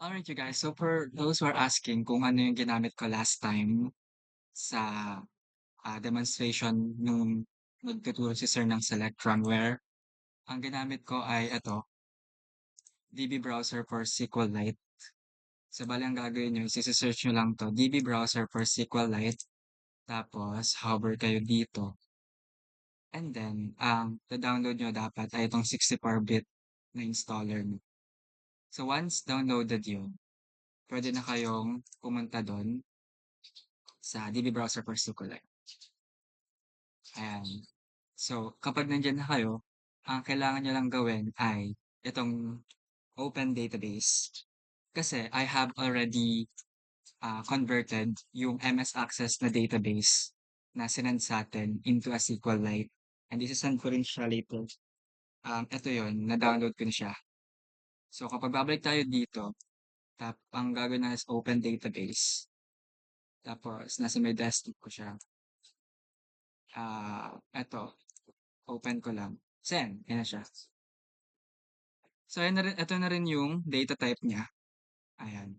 Alright, you guys. So for those who are asking kung ano yung ginamit ko last time sa demonstration nung nagtuturo si sir ng Select Runware, ang ginamit ko ay ito, DB Browser for SQLite. So bali ang gagawin nyo, isi-search nyo lang to, DB Browser for SQLite, tapos hover kayo dito. And then, ang download nyo dapat ay itong 64-bit na installer nyo. So once downloaded yun, pwede na kayong pumunta doon sa DB Browser for SQLite. Ayan. So, kapag nandiyan na kayo, ang kailangan niyo lang gawin ay itong open database. Kasi I have already converted yung MS Access na database na sinend sa atin into a SQLite. And isasend ko rin siya later. Ito yon na-download ko na siya. So, kapag babalik tayo dito, ang gagawin na is open database. Tapos, nasa may desktop ko siya. Ito, open ko lang. Send. Yan na siya. So, ayan na rin, ito na rin yung data type niya. Ayan.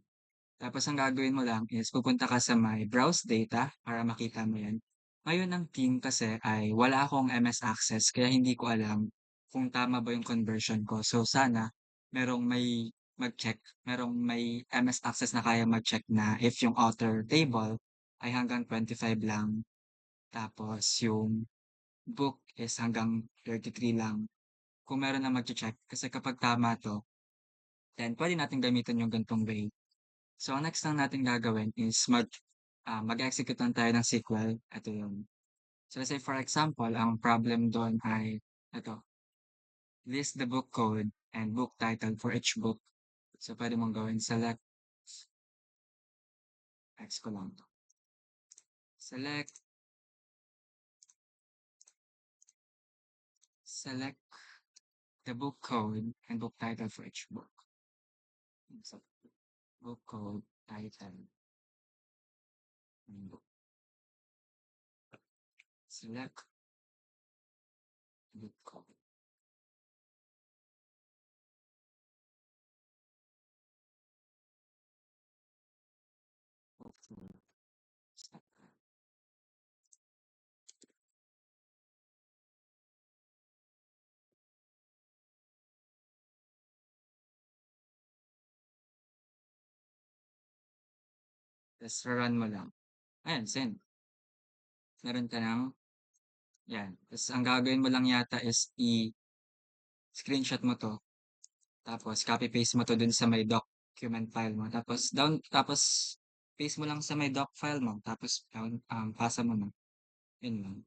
Tapos, ang gagawin mo lang is pupunta ka sa my browse data para makita mo yan. Ngayon, ang team kasi ay wala akong MS Access kaya hindi ko alam kung tama ba yung conversion ko. So, sana merong may MS Access na kaya mag-check na if yung author table ay hanggang 25 lang. Tapos, yung book is hanggang 33 lang. Kung meron na mag-check. Kasi kapag tama to, then pwede natin gamitin yung ganitong way. So, ang next lang natin gagawin is mag-execute lang tayo ng SQL. Ito yun. So, let's say for example, ang problem doon ay ito. List the book code and book title for each book. So, pwede mong gawin select. X ko lang to. Select the book code and book title for each book. So, book code, title, and book. Select book code. Book code. Tapos run mo lang. Ayan, send. Meron ka ng, yan. Tapos ang gagawin mo lang yata is i-screenshot mo to. Tapos copy-paste mo to dun sa may document file mo. Tapos paste mo lang sa may doc file mo. Tapos pasa mo na. Yun lang.